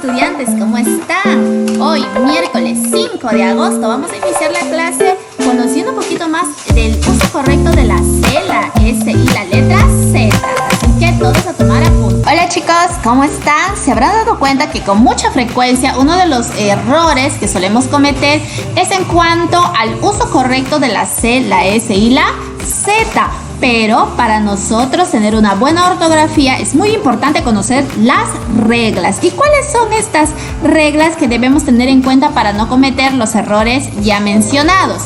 estudiantes, ¿cómo están? Hoy, miércoles 5 de agosto, vamos a iniciar la clase conociendo un poquito más del uso correcto de la C, la S y la letra Z. Así que todos a tomar apuntes. Hola chicos, ¿cómo están? Se habrán dado cuenta que con mucha frecuencia uno de los errores que solemos cometer es en cuanto al uso correcto de la C, la S y la Z. Pero para nosotros tener una buena ortografía es muy importante conocer las reglas. ¿Y cuáles son estas reglas que debemos tener en cuenta para no cometer los errores ya mencionados?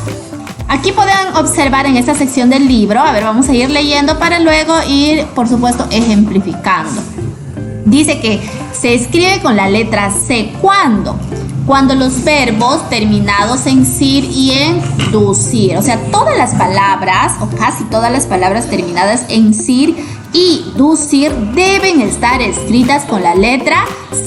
Aquí pueden observar en esta sección del libro, a ver, vamos a ir leyendo para luego ir, por supuesto, ejemplificando. Dice que se escribe con la letra C. ¿Cuándo? Cuando los verbos terminados en -cir y en -ducir, o sea, todas las palabras o casi todas las palabras terminadas en -cir y -ducir deben estar escritas con la letra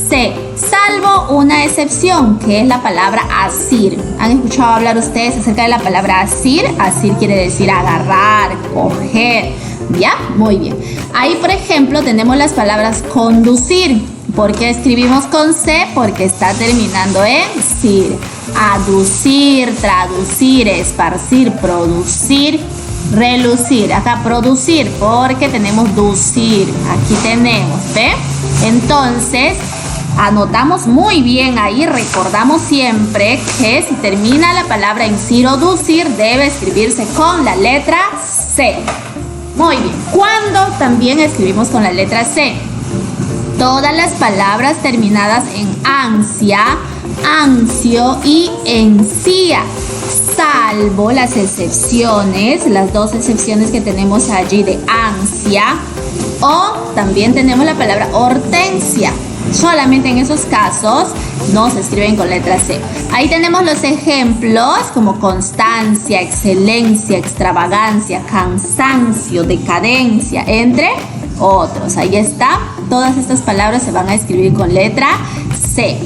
C, salvo una excepción, que es la palabra asir. ¿Han escuchado hablar ustedes acerca de la palabra asir? Asir quiere decir agarrar, coger, ¿ya? Muy bien. Ahí, por ejemplo, tenemos las palabras conducir. ¿Por qué escribimos con C? Porque está terminando en -cir. Aducir, traducir, esparcir, producir, relucir. Acá producir porque tenemos ducir. Aquí tenemos, ¿ve? Entonces, anotamos muy bien ahí, recordamos siempre que si termina la palabra en -cir o -ducir debe escribirse con la letra C. Muy bien. ¿Cuándo también escribimos con la letra C? Todas las palabras terminadas en ansia, ansio y encía, salvo las excepciones, las dos excepciones que tenemos allí de ansia, o también tenemos la palabra hortensia. Solamente en esos casos no se escriben con letra C. Ahí tenemos los ejemplos como constancia, excelencia, extravagancia, cansancio, decadencia, entre otros. Ahí está. Todas estas palabras se van a escribir con letra C.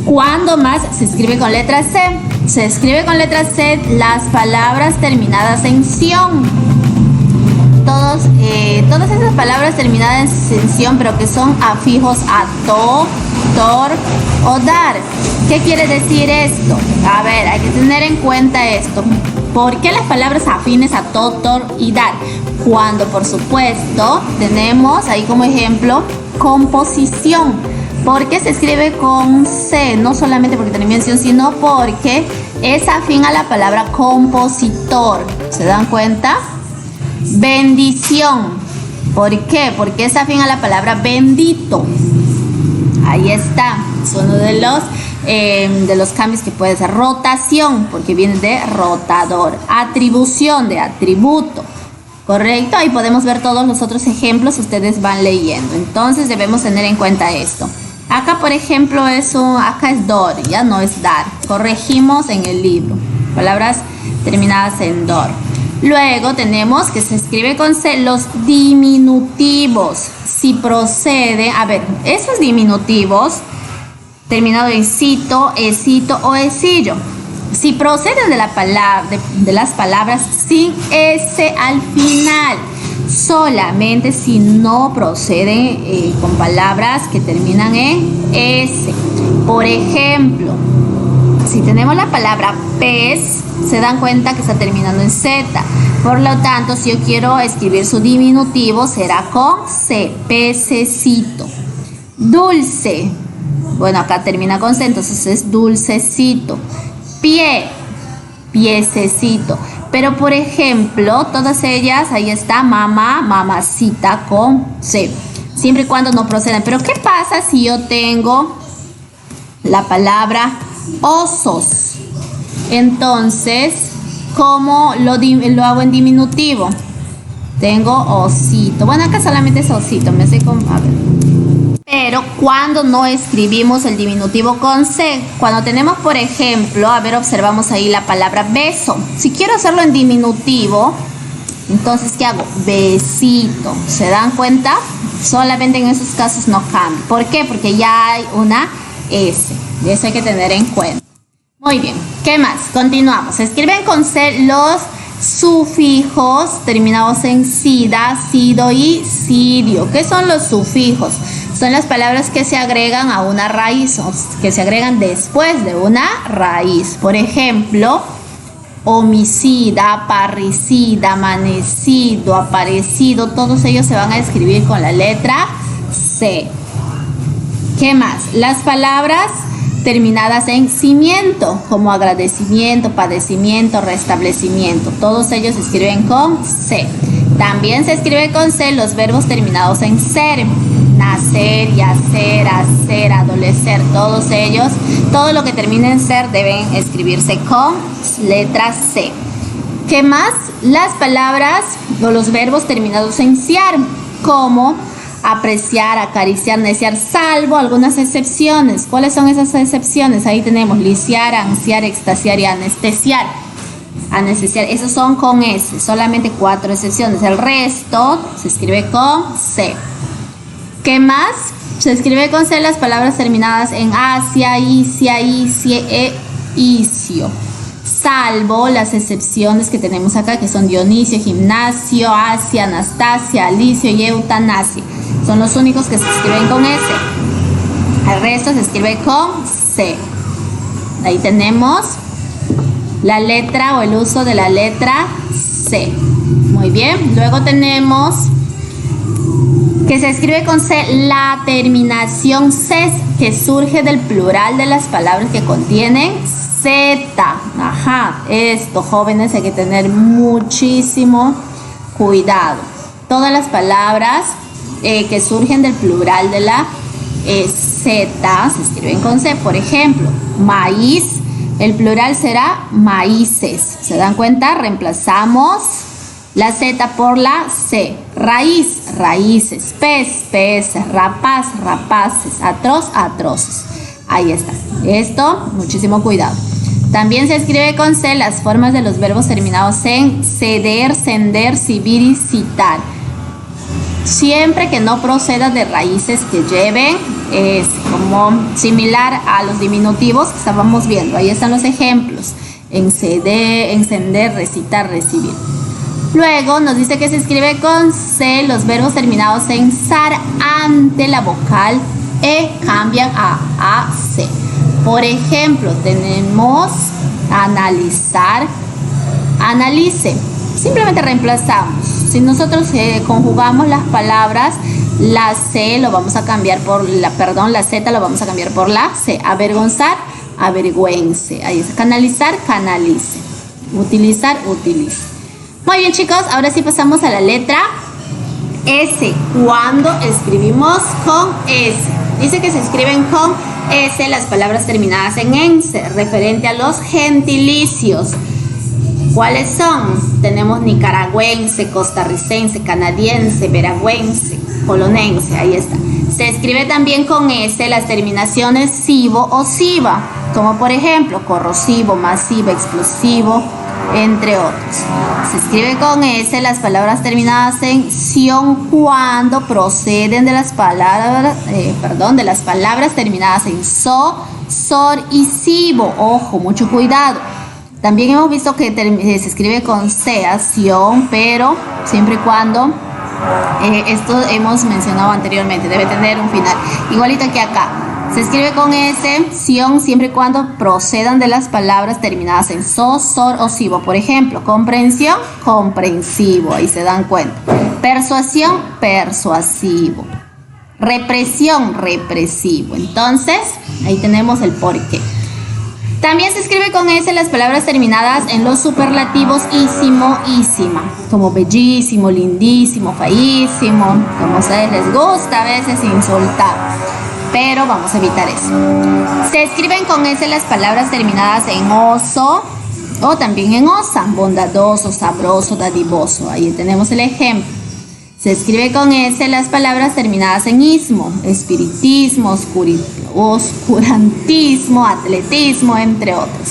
¿Cuándo más se escribe con letra C? Se escribe con letra C las palabras terminadas en ción. Todas esas palabras terminadas en ción, pero que son afijos a to, tor o dar. ¿Qué quiere decir esto? A ver, hay que tener en cuenta esto. ¿Por qué las palabras afines a to, tor y dar? Cuando, por supuesto, tenemos ahí como ejemplo composición. ¿Por qué se escribe con C? No solamente porque termina en ción, sino porque es afín a la palabra compositor. ¿Se dan cuenta? Bendición. ¿Por qué? Porque es afín a la palabra bendito. Ahí está. Es uno de los cambios que puede ser. Rotación, porque viene de rotador. Atribución, de atributo. ¿Correcto? Ahí podemos ver todos los otros ejemplos, ustedes van leyendo. Entonces debemos tener en cuenta esto. Acá, por ejemplo, acá es dor, ya no es dar. Corregimos en el libro. Palabras terminadas en dor. Luego tenemos que se escribe con C los diminutivos. Si procede, a ver, esos diminutivos terminados en cito, esito o esillo. Si proceden de las palabras sin S al final, solamente si no proceden con palabras que terminan en S. Por ejemplo, si tenemos la palabra pez, se dan cuenta que está terminando en Z. Por lo tanto, si yo quiero escribir su diminutivo, será con C, pececito. Dulce, bueno, acá termina con C, entonces es dulcecito. Pie, piececito. Pero por ejemplo, todas ellas, ahí está mamá, mamacita con C. Siempre y cuando no proceden. Pero ¿qué pasa si yo tengo la palabra osos? Entonces, ¿cómo lo hago en diminutivo? Tengo osito. Bueno, acá solamente es osito. Me sé con... A ver. Pero cuando no escribimos el diminutivo con C, cuando tenemos, por ejemplo, a ver, observamos ahí la palabra beso. Si quiero hacerlo en diminutivo, entonces, ¿qué hago? Besito. ¿Se dan cuenta? Solamente en esos casos no cambia. ¿Por qué? Porque ya hay una S. Y eso hay que tener en cuenta. Muy bien. ¿Qué más? Continuamos. Se escriben con C los sufijos terminados en sida, sido y sirio. ¿Qué son los sufijos? son las palabras que se agregan a una raíz o que se agregan después de una raíz. Por ejemplo, homicida, parricida, amanecido, aparecido, todos ellos se van a escribir con la letra C. ¿Qué más? Las palabras terminadas en cimiento, como agradecimiento, padecimiento, restablecimiento, todos ellos se escriben con C. También se escribe con C los verbos terminados en ser, nacer, yacer, hacer, adolecer, todos ellos, todo lo que termine en ser deben escribirse con letra C. ¿Qué más? Las palabras o los verbos terminados en ciar, como apreciar, acariciar, neciar, salvo algunas excepciones. ¿Cuáles son esas excepciones? Ahí tenemos lisiar, ansiar, extasiar y anestesiar. Anestesiar, esos son con S, solamente 4 excepciones. El resto se escribe con C. ¿Qué más? Se escribe con C las palabras terminadas en asia, isia, isie e isio. Salvo las excepciones que tenemos acá, que son Dionisio, gimnasio, Asia, Anastasia, Alicio y eutanasia. Son los únicos que se escriben con S. El resto se escribe con C. Ahí tenemos la letra o el uso de la letra C. Muy bien. Luego tenemos que se escribe con C la terminación CES, que surge del plural de las palabras que contienen Z. Ajá, esto, jóvenes, hay que tener muchísimo cuidado. Todas las palabras que surgen del plural de la Z se escriben con C. Por ejemplo, maíz, el plural será maíces. ¿Se dan cuenta? Reemplazamos la Z por la C. Raíz, raíces. Pez, peces. Rapaz, rapaces. Atroz, atroces. Ahí está. Esto, muchísimo cuidado. También se escribe con C las formas de los verbos terminados en ceder, sender, cibir y citar. Siempre que no proceda de raíces que lleven, es como similar a los diminutivos que estábamos viendo. Ahí están los ejemplos. Encender, recitar, recibir. Luego nos dice que se escribe con C los verbos terminados en zar ante la vocal E cambian a C. Por ejemplo, tenemos analizar, analice. Simplemente reemplazamos. Si nosotros conjugamos las palabras, la C lo vamos a cambiar por la Z lo vamos a cambiar por la C. Avergonzar, avergüence. Ahí es canalizar, canalice. Utilizar, utilice. Muy bien, chicos, ahora sí pasamos a la letra S. Cuando escribimos con S, dice que se escriben con S las palabras terminadas en ense, referente a los gentilicios. ¿Cuáles son? Tenemos nicaragüense, costarricense, canadiense, veragüense, polonense. Ahí está. Se escribe también con S las terminaciones sivo o siva, como por ejemplo corrosivo, masivo, explosivo, entre otros. Se escribe con S las palabras terminadas en sion cuando proceden de las palabras, de las palabras terminadas en so, sor y sivo. Ojo, mucho cuidado. También hemos visto que se escribe con C, sion, pero siempre y cuando esto hemos mencionado anteriormente, debe tener un final. Igualito que acá. Se escribe con S, sion, siempre y cuando procedan de las palabras terminadas en so, sor o sivo. Por ejemplo, comprensión, comprensivo. Ahí se dan cuenta. Persuasión, persuasivo. Represión, represivo. Entonces, ahí tenemos el porqué. También se escribe con S las palabras terminadas en los superlativos ísimo, ísima, como bellísimo, lindísimo, feísimo, como a ustedes les gusta a veces insultar, pero vamos a evitar eso. Se escriben con S las palabras terminadas en oso o también en osa, bondadoso, sabroso, dadivoso. Ahí tenemos el ejemplo. Se escribe con S las palabras terminadas en ismo, espiritismo, oscurantismo, atletismo, entre otros.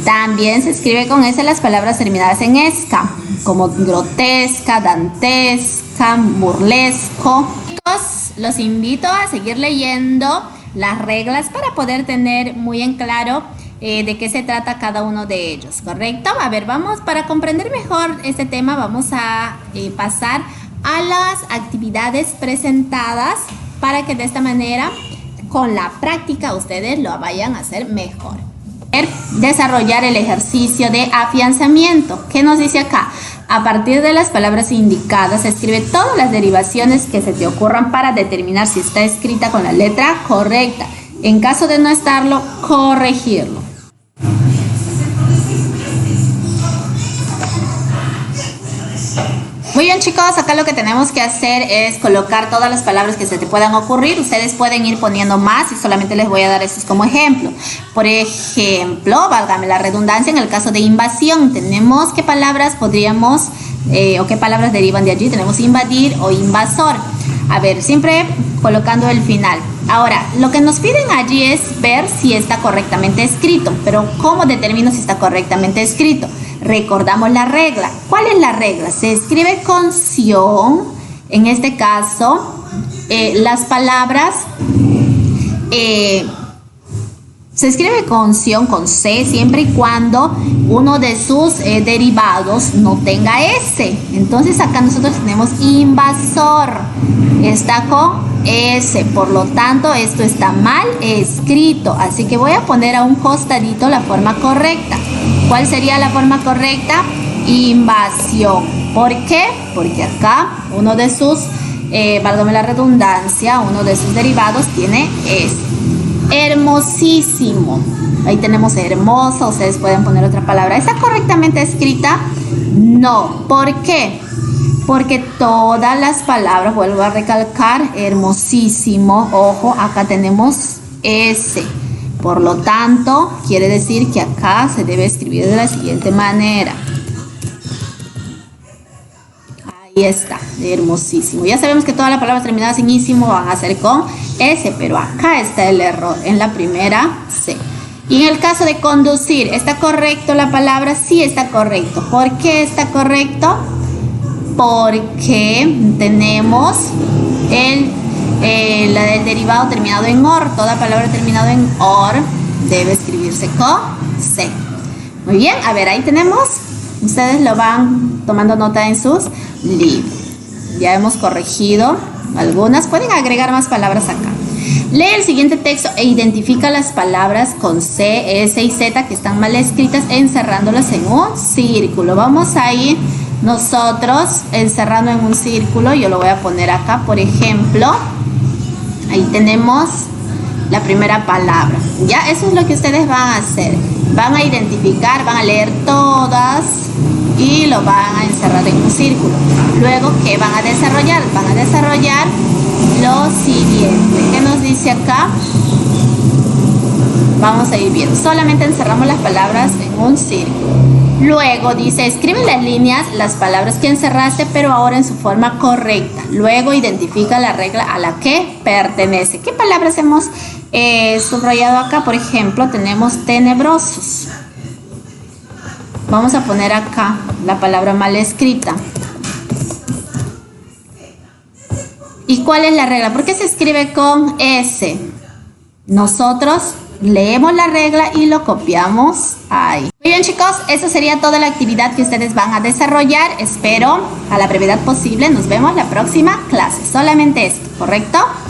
También se escribe con S las palabras terminadas en esca, como grotesca, dantesca, burlesco. Chicos, los invito a seguir leyendo las reglas para poder tener muy en claro de qué se trata cada uno de ellos, ¿correcto? A ver, para comprender mejor este tema, vamos a pasar a las actividades presentadas para que de esta manera, con la práctica, ustedes lo vayan a hacer mejor. Desarrollar el ejercicio de afianzamiento. ¿Qué nos dice acá? A partir de las palabras indicadas, escribe todas las derivaciones que se te ocurran para determinar si está escrita con la letra correcta. En caso de no estarlo, corregirlo. Muy bien, chicos, acá lo que tenemos que hacer es colocar todas las palabras que se te puedan ocurrir. Ustedes pueden ir poniendo más y solamente les voy a dar estos como ejemplo. Por ejemplo, válgame la redundancia, en el caso de invasión, tenemos qué palabras podríamos o qué palabras derivan de allí. Tenemos invadir o invasor. A ver, siempre colocando el final. Ahora, lo que nos piden allí es ver si está correctamente escrito. Pero ¿cómo determino si está correctamente escrito? Recordamos la regla. ¿Cuál es la regla? Se escribe con ción. En este caso, las palabras se escribe con ción, con C, siempre y cuando uno de sus derivados no tenga S. Entonces acá nosotros tenemos invasor. Está con S, por lo tanto esto está mal escrito. Así que voy a poner a un costadito la forma correcta. ¿Cuál sería la forma correcta? Invasión. ¿Por qué? Porque acá uno de sus, válgame la redundancia, uno de sus derivados tiene S. Hermosísimo. Ahí tenemos hermoso. Ustedes pueden poner otra palabra. ¿Está correctamente escrita? No. ¿Por qué? Porque todas las palabras, vuelvo a recalcar, hermosísimo, ojo, acá tenemos S. Por lo tanto, quiere decir que acá se debe escribir de la siguiente manera. Ahí está, hermosísimo. Ya sabemos que todas las palabras terminadas en ísimo van a ser con S, pero acá está el error, en la primera C. Y en el caso de conducir, ¿está correcto la palabra? Sí está correcto. ¿Por qué está correcto? Porque tenemos la del derivado terminado en OR. Toda palabra terminada en OR debe escribirse con C. Muy bien, a ver, ahí tenemos. Ustedes lo van tomando nota en sus libros. Ya hemos corregido algunas. Pueden agregar más palabras acá. Lee el siguiente texto e identifica las palabras con C, S y Z que están mal escritas, encerrándolas en un círculo. Vamos a ir nosotros encerrando en un círculo. Yo lo voy a poner acá, por ejemplo. Ahí tenemos la primera palabra. Ya, eso es lo que ustedes van a hacer. Van a identificar, van a leer todas y lo van a encerrar en un círculo. Luego, ¿qué van a desarrollar? Van a desarrollar lo siguiente. ¿Qué nos dice acá? Vamos a ir viendo. Solamente encerramos las palabras en un círculo. Luego dice, escribe en las líneas las palabras que encerraste, pero ahora en su forma correcta. Luego identifica la regla a la que pertenece. ¿Qué palabras hemos subrayado acá? Por ejemplo, tenemos tenebrosos. Vamos a poner acá la palabra mal escrita. ¿Y cuál es la regla? ¿Por qué se escribe con S? Nosotros leemos la regla y lo copiamos ahí. Muy bien, chicos, eso sería toda la actividad que ustedes van a desarrollar. Espero a la brevedad posible. Nos vemos la próxima clase. Solamente esto, ¿correcto?